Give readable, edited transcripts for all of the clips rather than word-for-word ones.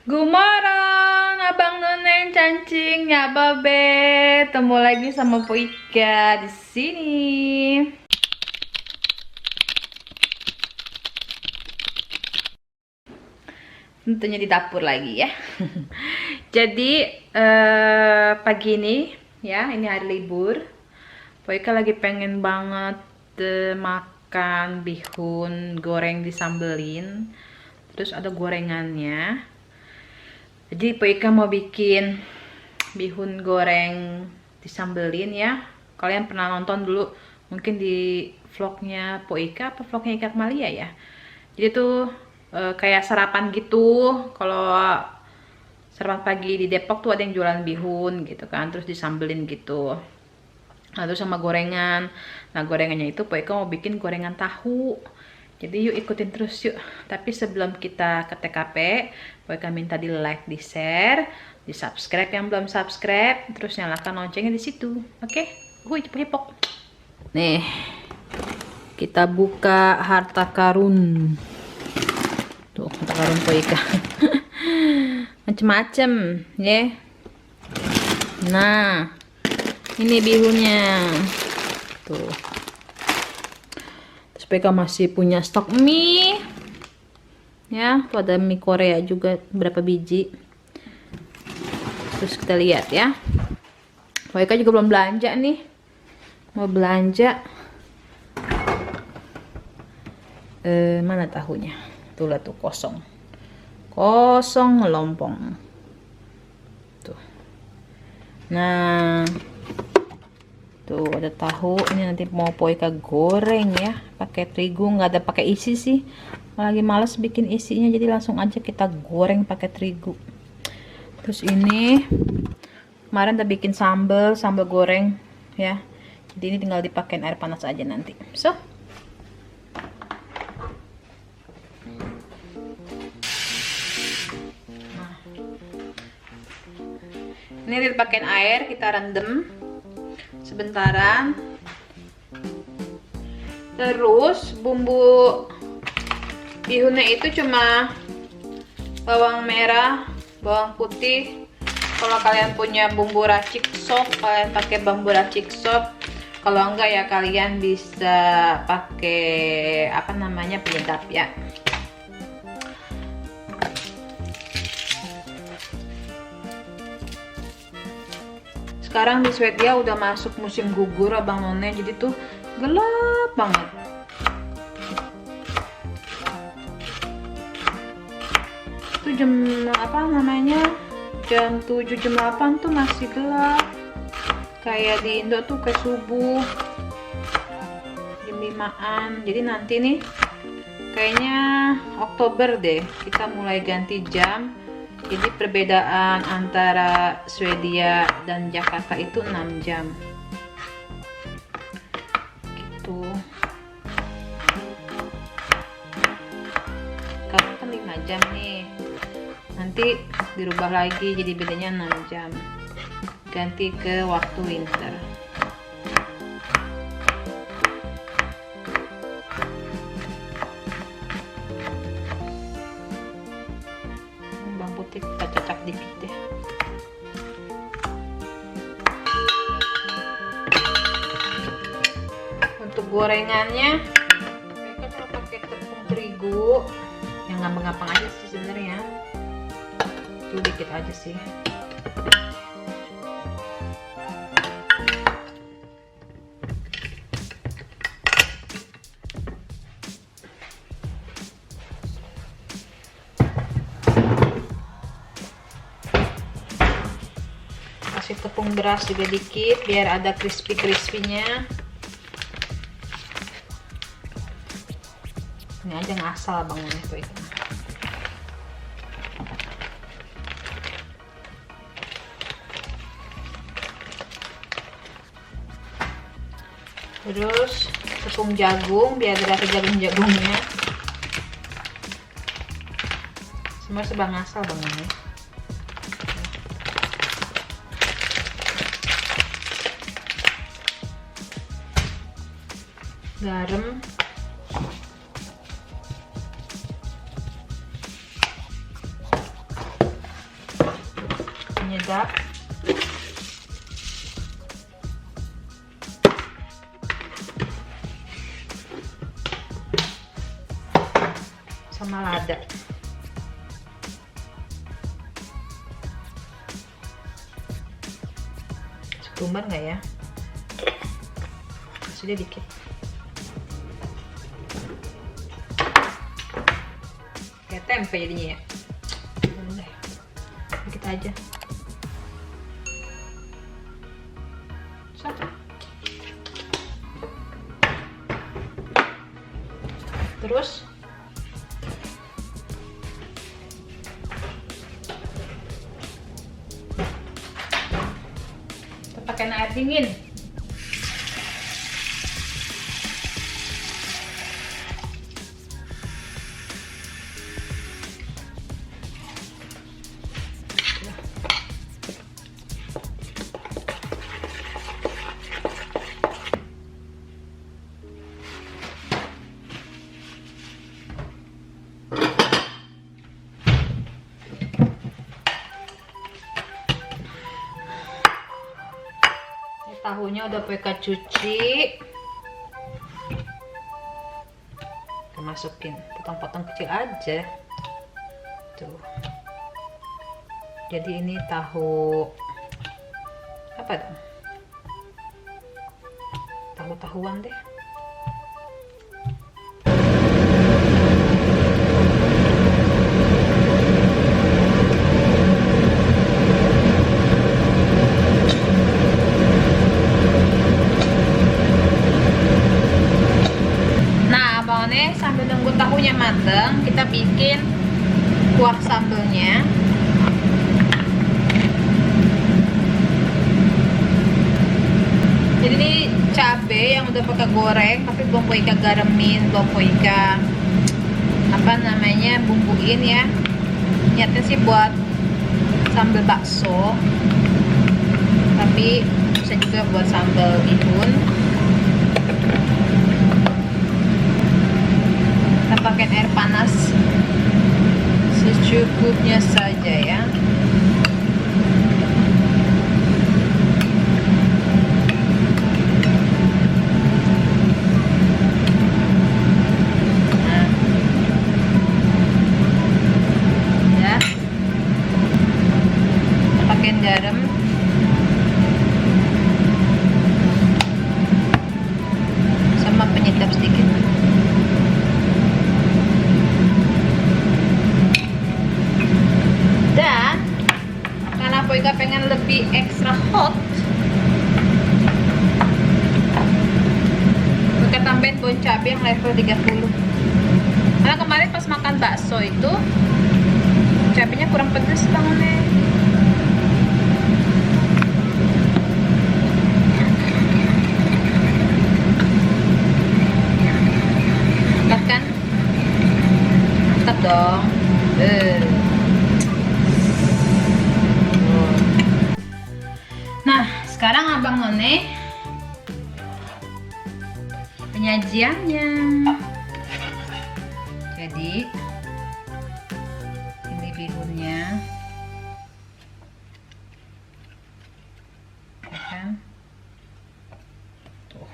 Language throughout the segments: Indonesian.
Gumaran, Abang Noneng cancingnya Babe. Temu lagi sama Po Ika di sini. Tentunya di dapur lagi ya. Jadi pagi ini ya, ini hari libur. Po Ika lagi pengen banget makan bihun goreng disambelin. Terus ada gorengannya. Jadi Po Ika mau bikin bihun goreng disambelin ya. Kalian pernah nonton dulu mungkin di vlognya Po Ika apa vlognya Ika Malia ya. Jadi tuh kayak sarapan gitu. Kalau sarapan pagi di Depok tuh ada yang jualan bihun gitu kan, terus disambelin gitu. Nah, terus sama gorengan. Nah, gorengannya itu Po Ika mau bikin gorengan tahu. Jadi yuk ikutin terus yuk. Tapi sebelum kita ke TKP, Po Ika minta di like, di share, di subscribe yang belum subscribe, terus nyalakan loncengnya di situ. Oke? Hui, hipok. Nih, kita buka harta karun. Tuh, harta karun Po Ika. Macem-macem, ya. Nah, ini bihunnya. Tuh. Terus Po Ika masih punya stok mie. Ya, tuh ada mie Korea juga berapa biji. Terus kita lihat ya. Po Ika juga belum belanja nih. Mau belanja. Mana tahunya? Tuh lah tuh kosong. Kosong melompong. Tuh. Nah, tuh ada tahu. Ini nanti mau Po Ika goreng ya, pakai terigu, nggak ada pakai isi sih. Lagi males bikin isinya, jadi langsung aja kita goreng pakai terigu. Terus ini kemarin udah bikin sambal goreng ya. Jadi ini tinggal dipakein air panas aja nanti. So, ini dipakein air, kita rendam sebentaran. Terus bumbu bihunnya itu cuma bawang merah, bawang putih. Kalau kalian punya bumbu racik sop, kalian pakai bumbu racik sop. Kalau enggak ya kalian bisa pakai apa namanya, penyedap ya. Sekarang di Swedia udah masuk musim gugur Abang None, jadi tuh gelap banget. Itu jam apa namanya, jam 7 jam 8 tuh masih gelap. Kayak di Indo tuh kayak subuh jam 5-an. Jadi nanti nih kayaknya Oktober deh kita mulai ganti jam. Jadi perbedaan antara Swedia dan Jakarta itu 6 jam. Gitu. Sekarang kan 5 jam nih. Nanti dirubah lagi jadi bedanya 6 jam. Ganti ke waktu winter. Bawang putih kita cocok dikit deh. Untuk gorengannya mereka kalau pakai tepung terigu yang gampang-gampang aja sih sebenarnya. Itu dikit aja sih. Kasih tepung beras juga dikit biar ada crispy-crispy-nya. Ini aja ngasal bangunnya tuh itu. Terus tepung jagung biar ada jagung-jagungnya. Semua serba ngasal bangunnya. Garam, penyedap. Sama lada. Setumbar nggak ya? Sudah dikit. Kayak tempe jadinya ya. Boleh. Dikit aja. Satu. Terus kita pakai air dingin. Tahunya udah Peka cuci, kita masukin potong-potong kecil aja tuh. Jadi ini tahu apa dong, tahu-tahuan deh. Sambil nunggu tahunya mateng, kita bikin kuah sambelnya. Jadi ini cabai yang udah pakai goreng, tapi belum Ika garemin, belum Ika apa namanya bumbuin ya. Niatnya sih buat sambal bakso, tapi bisa juga buat sambal bihun. Kita pakai air panas secukupnya saja ya. Nah, ya. Kita pakai garam. Sama penyedap sedikit. Ika pengen lebih ekstra hot, Ika tambahin daun cabai yang level 30. Karena kemarin pas makan bakso itu cabainya kurang pedas banget. Mantap kan? Mantap dong. Nah, sekarang Abang None penyajiannya. Jadi ini bihunnya, ya kan? Tuh.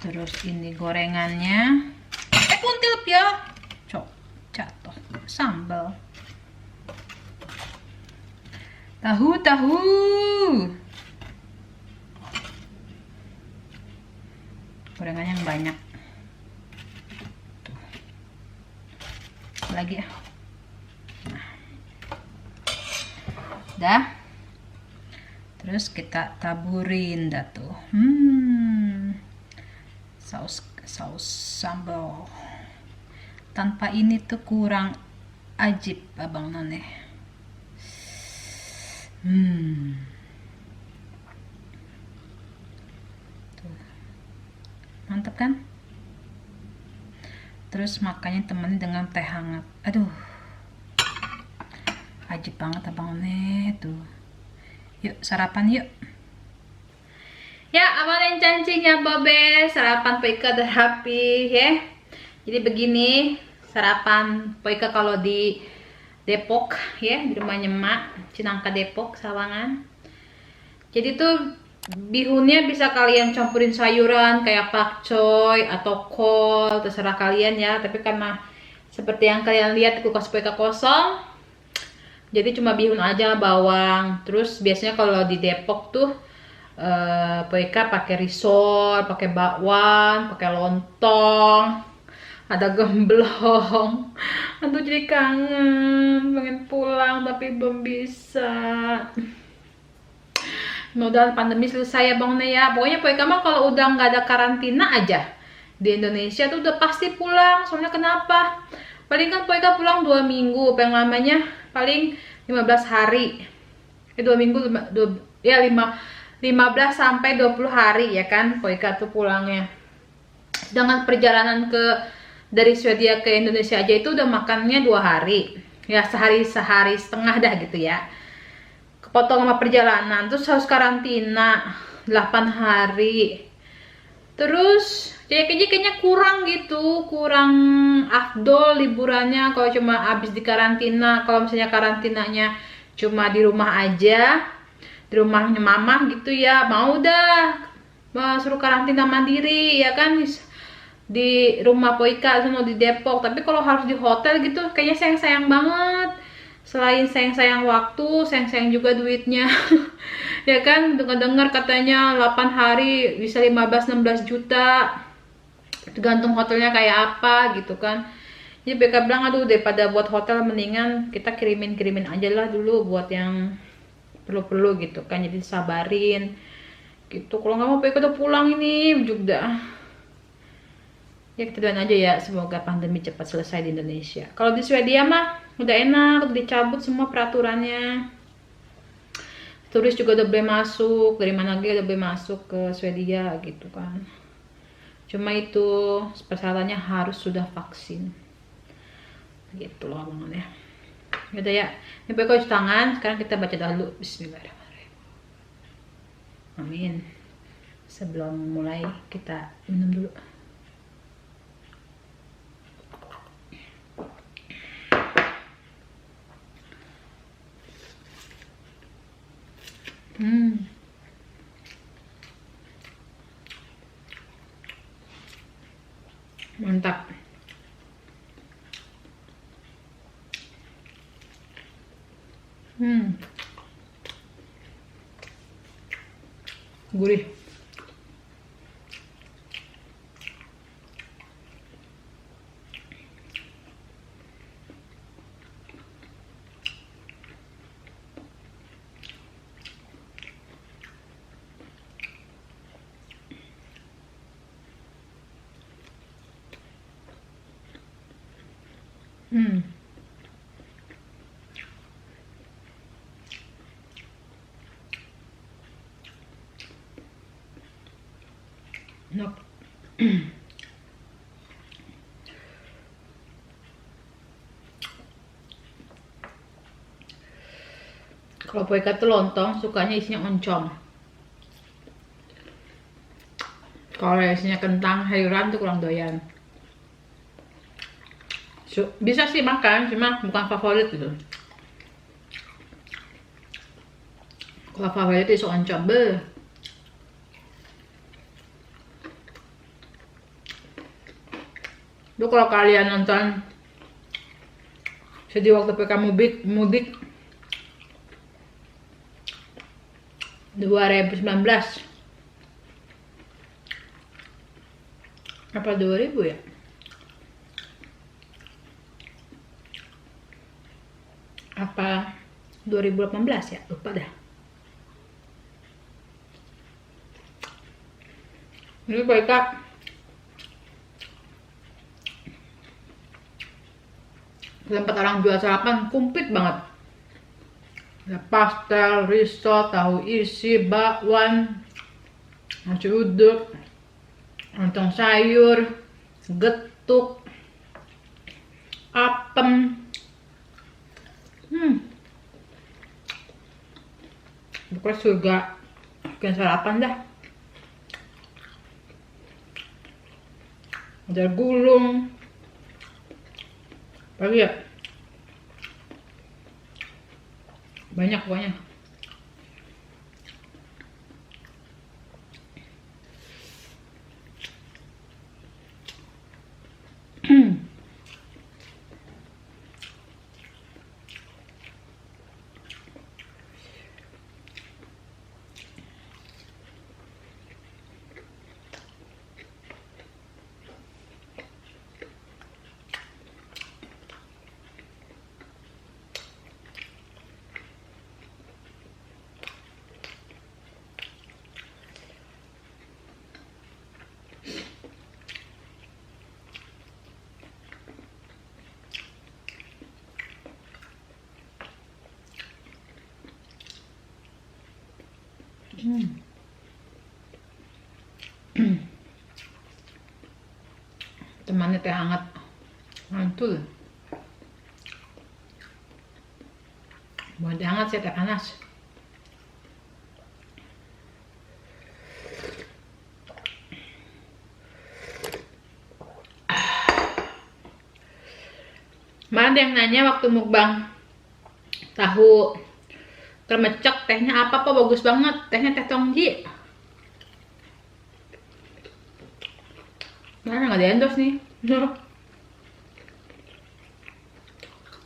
Terus ini gorengannya. Kuntil ya, cok, jatuh. Sambal. Tahu. Gorengannya yang banyak. Tuh. Lagi ya. Nah. Dah. Terus kita taburin dah tuh. Saus sambal. Tanpa ini tuh kurang ajib Abang None. Tuh. Mantap kan? Terus makannya temenin dengan teh hangat. Aduh, ajib banget Abang None tuh. Yuk sarapan yuk. Ya, Abang None cancing ya Bobe. Sarapan Peka udah happy ya. Jadi begini sarapan Poika kalau di Depok ya, di rumahnya Mak, Cinangka Depok, Sawangan. Jadi tuh bihunnya bisa kalian campurin sayuran kayak pakcoy atau kol, terserah kalian ya. Tapi karena seperti yang kalian lihat kulkas Poika kosong, jadi cuma bihun aja, bawang. Terus biasanya kalau di Depok tuh Poika pakai risol, pakai bakwan, pakai lontong, ada gemblong. Aduh jadi kangen, pengen pulang tapi belum bisa. Mudah pandemi selesai ya Bang ya. Pokoknya Poika mah kalau udah nggak ada karantina aja di Indonesia tuh udah pasti pulang. Soalnya kenapa? Paling kan Poika pulang 2 minggu, paling lamanya paling 15 hari. 2 minggu, 15 sampai 20 hari ya kan Poika tuh pulangnya. Sedangkan perjalanan dari Swedia ke Indonesia aja itu udah makannya 2 hari. Ya sehari setengah dah gitu ya. Kepotong sama perjalanan, terus harus karantina 8 hari. Terus kayaknya kurang gitu, kurang afdol liburannya kalau cuma habis di karantina. Kalau misalnya karantinanya cuma di rumah aja, di rumahnya mama gitu ya, mau dah suruh karantina mandiri ya kan di rumah Poika sama di Depok. Tapi kalau harus di hotel gitu kayaknya sayang banget. Selain sayang waktu, sayang juga duitnya. Ya kan, dengar katanya 8 hari bisa 15-16 juta. Tergantung hotelnya kayak apa gitu kan. Jadi BK bilang, aduh daripada buat hotel mendingan kita kirimin aja lah dulu buat yang perlu gitu kan. Jadi sabarin gitu. Kalau nggak mau BK udah pulang ini juga. Ya kita doain aja ya, semoga pandemi cepat selesai di Indonesia. Kalau di Swedia mah udah enak, dicabut semua peraturannya. Turis juga udah boleh masuk, dari mana lagi udah boleh masuk ke Swedia gitu kan. Cuma itu persyaratannya harus sudah vaksin. Gitu loh omongannya. Yaudah ya, ini pakai cuci tangan. Sekarang kita baca dulu. Bismillahirrahmanirrahim. Amin. Sebelum mulai kita minum dulu. Mantap. Gurih. Enak. Kalau Poika tuh lontong sukanya isinya oncom. Kalau isinya kentang sayuran tuh kurang doyan. Bisa sih makan, cuma bukan favorit gitu. Kalau favorit itu oncom be. Lu kalau kalian nonton sedih waktu PK mudik 2019 apa 2000 ya? Apa 2018 ya? Lupa dah. Ini mereka tempat orang jual sarapan komplit banget. Ada pastel, risol, tahu isi, bakwan, nasi uduk, lontong sayur, getuk, apem. Pokoknya surga bikin sarapan dah. Ada gulung, Lagi ya? Banyak pokoknya. Temannya teh hangat, mantul. Mau teh hangat, saya teh panas. Mana ada yang nanya waktu mukbang tahu termecek tehnya apa, bagus banget tehnya, teh Tongji. Mana nggak di endorse nih.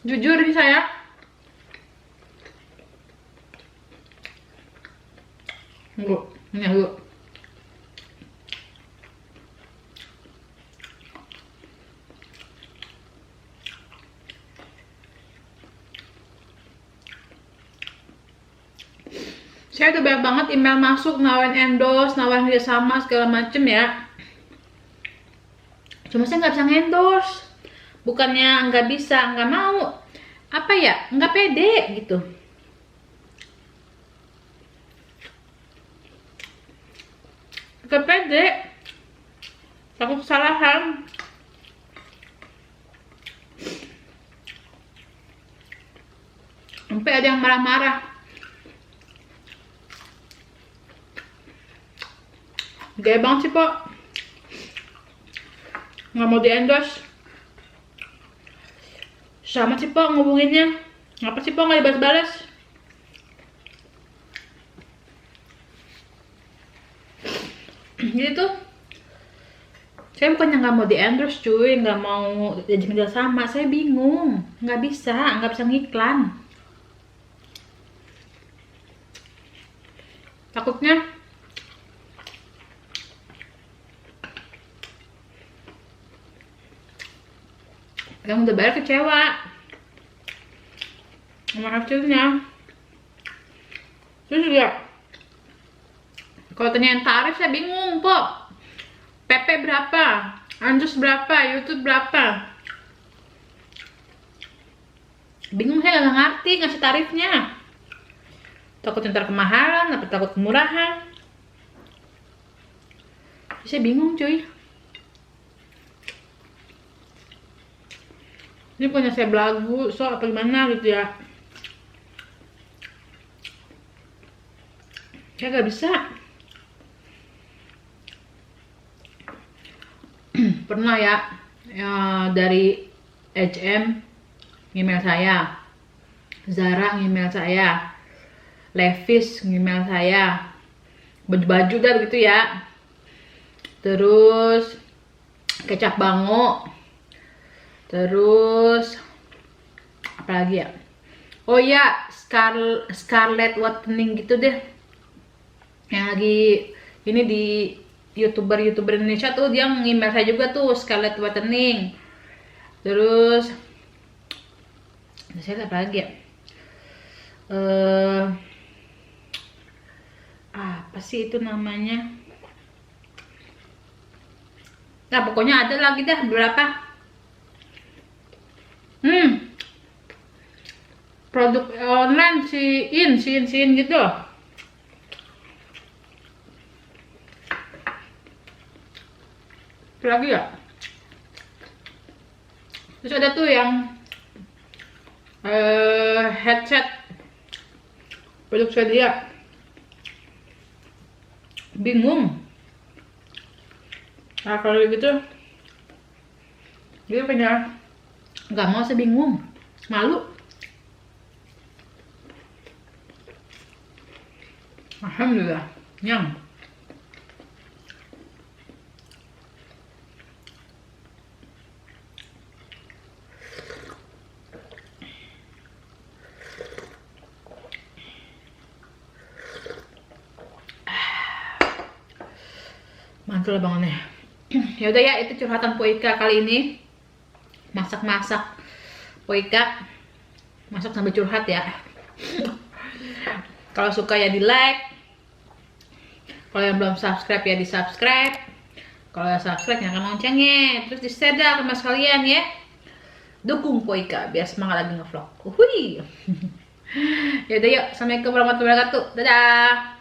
Jujur nih saya. Tunggu, ini dulu. Saya udah banyak banget email masuk nawarin endorse, nawarin kerjasama segala macem ya. Cuma saya nggak bisa endorse. Bukannya nggak bisa, nggak mau. Apa ya? Nggak pede gitu. Nggak pede. Takut kesalahan. Sampai ada yang marah-marah. Gaya banget sih, Pak. Nggak mau di endorse. Sama sih, Pak, ngubunginnya. Ngapa sih, Pak, nggak dibalas-balas? Jadi tuh, saya bukannya nggak mau di endorse, cuy. Nggak mau diajak kerja sama. Saya bingung. Nggak bisa ngiklan. Takutnya yang udah bayar kecewa sama hasilnya. Terus juga kalau tanyain tarif saya bingung, Pok. PP berapa, Anjus berapa, YouTube berapa, bingung, saya nggak ngerti ngasih tarifnya. Takut ntar kemahalan, apa takut kemurahan. Saya bingung, cuy. Ini punya saya belagu, so apa gimana gitu ya. Saya nggak bisa. Pernah ya, dari HM email saya, Zara email saya, Levi's email saya, baju-baju dah begitu ya. Terus kecap bango. Terus apa lagi ya? Oh ya, Scarlett Whitening gitu deh. Yang lagi ini di YouTuber Indonesia tuh, dia nge-email saya juga tuh, Scarlett Whitening. Terus saya apa lagi ya? Apa sih itu namanya? Nah, pokoknya ada lagi dah beberapa. Produk online Shein gitu. Apa lagi ya? Terus ada tuh yang headset produk Swedia. Bingung. Nah, kalau gitu dia punya Nggak mau, saya bingung. Malu. Alhamdulillah. Nyam. Mantul bangunnya. Ya udah ya, itu curhatan Po Ika kali ini. Masak-masak. Po Ika masak sambil curhat ya. Kalau suka ya di like. Kalau yang belum subscribe ya di subscribe. Kalau yang subscribe nyalakan loncengnya. Terus di share dah ke mas kalian ya. Dukung Po Ika biar semangat lagi ngevlog. Uhui. Ya udah yuk, assalamualaikum warahmatullahi wabarakatuh. Dadah.